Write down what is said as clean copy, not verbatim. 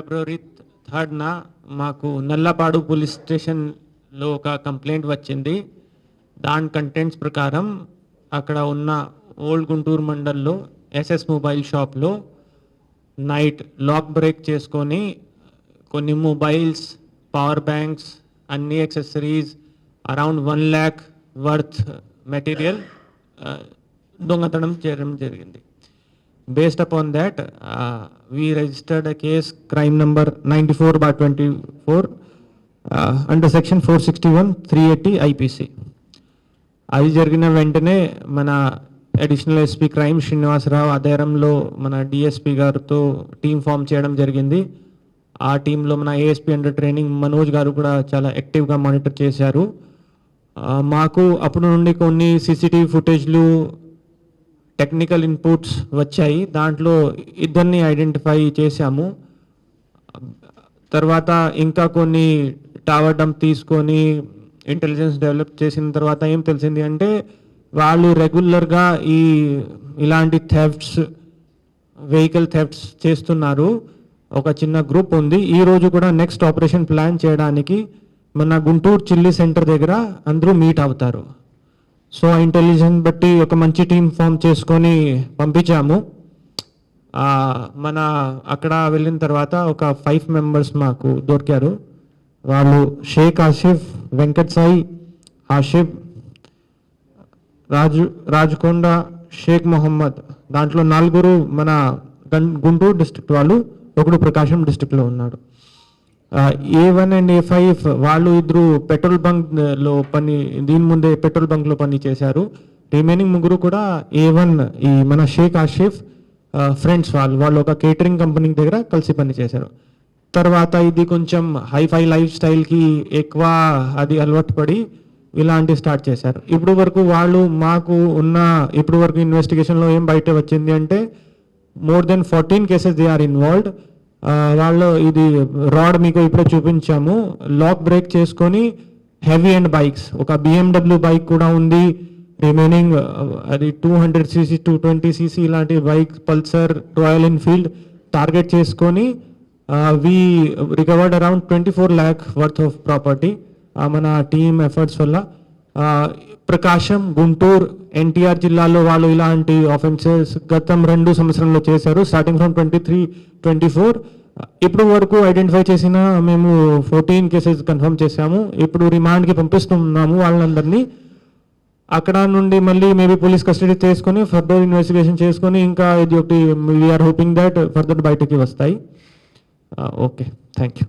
ఫిబ్రవరి 3న మాకు నల్లపాడు పోలీస్ స్టేషన్లో ఒక కంప్లైంట్ వచ్చింది. దాని కంటెంట్స్ ప్రకారం అక్కడ ఉన్న ఓల్డ్ గుంటూరు మండల్లో ఎస్ఎస్ మొబైల్ షాప్లో నైట్ లాక్ బ్రేక్ చేసుకొని కొన్ని మొబైల్స్, పవర్ బ్యాంక్స్, అన్ని accessories around 1 lakh worth material దొంగతనం చేయడం జరిగింది. Based upon that, we registered a case, crime number 94/24, under section 461, 380 IPC. అది జరిగిన వెంటనే మన అడిషనల్ ఎస్పీ క్రైమ్ శ్రీనివాసరావు ఆధ్వర్యంలో మన డిఎస్పీ గారితో టీం ఫామ్ చేయడం జరిగింది. ఆ టీంలో మన ఏఎస్పీ అండర్ ట్రైనింగ్ మనోజ్ గారు కూడా చాలా యాక్టివ్గా మానిటర్ చేశారు. మాకు అప్పుడు నుండి కొన్ని సీసీటీవీ ఫుటేజ్లు, టెక్నికల్ ఇన్పుట్స్ వచ్చాయి. దాంట్లో ఇద్దరిని ఐడెంటిఫై చేశాము. తర్వాత ఇంకా కొన్ని టవర్ డంప్ తీసుకొని ఇంటెలిజెన్స్ డెవలప్ చేసిన తర్వాత ఏం తెలిసింది అంటే వాళ్ళు రెగ్యులర్గా ఇలాంటి థెఫ్ట్స్, వెహికల్ థెఫ్ట్స్ చేస్తున్నారు. ఒక చిన్న గ్రూప్ ఉంది. ఈరోజు కూడా నెక్స్ట్ ఆపరేషన్ ప్లాన్ చేయడానికి మన గుంటూరు చిల్లీ సెంటర్ దగ్గర అందరూ మీట్ అవుతారు. సో ఇంటెలిజెన్స్ బట్టి ఒక మంచి టీం ఫామ్ చేసుకొని పంపించాము. మన అక్కడ వెళ్ళిన తర్వాత ఒక 5 members మాకు దొరికారు. వాళ్ళు షేక్ ఆసిఫ్, వెంకట్ సాయి, ఆషిఫ్, రాజకొండ, షేక్ మొహమ్మద్. దాంట్లో 4 మన గుంటూరు డిస్ట్రిక్ట్ వాళ్ళు, ఒకడు ప్రకాశం డిస్ట్రిక్ట్లో ఉన్నాడు. A1 and A5 వాళ్ళు ఇద్దరు పెట్రోల్ బంక్లో దీని ముందే పెట్రోల్ బంక్లో పని చేశారు. రిమైనింగ్ 3 కూడా A1 మన షేక్ ఆషిఫ్ ఫ్రెండ్స్ వాళ్ళు ఒక కేటరింగ్ కంపెనీ దగ్గర కలిసి పని చేశారు. తర్వాత ఇది కొంచెం హైఫై లైఫ్ స్టైల్కి ఎక్కువ అది అలవాటు పడి ఇలాంటివి స్టార్ట్ చేశారు. ఇప్పుడు వరకు ఇన్వెస్టిగేషన్లో ఏం బయట వచ్చింది అంటే more than 14 cases they are involved. వాళ్ళు ఇది రాడ్ మీకు ఇప్పుడే చూపించాము, లాక్ బ్రేక్ చేసుకొని హెవీ అండ్ బైక్స్, ఒక BMW బైక్ కూడా ఉంది. రిమైనింగ్ అది 200cc, 220cc ఇలాంటి bike, Pulsar, Royal Enfield target చేసుకొని we recovered around 24 lakh worth of property మన టీమ్ ఎఫర్ట్స్ వల్ల. ప్రకాశం, గుంటూరు, ఎన్టీఆర్ జిల్లాలో వాళ్ళు ఇలాంటి ఆఫెన్సెస్ గతం 2 సంవత్సరంలో చేశారు. స్టార్టింగ్ ఫ్రమ్ 23-24 ఇప్పుడు వరకు ఐడెంటిఫై చేసిన మేము 14 కేసెస్ కన్ఫర్మ్ చేశాము. ఇప్పుడు రిమాండ్కి పంపిస్తున్నాము వాళ్ళందరినీ. అక్కడ నుండి మళ్ళీ మేబీ పోలీస్ కస్టడీ తీసుకొని ఫర్దర్ ఇన్వెస్టిగేషన్ చేసుకొని ఇంకా ఇది ఒకటి వీఆర్ హోపింగ్ దట్ ఫర్దర్ బయటకి వస్తాయి. Okay, thank you.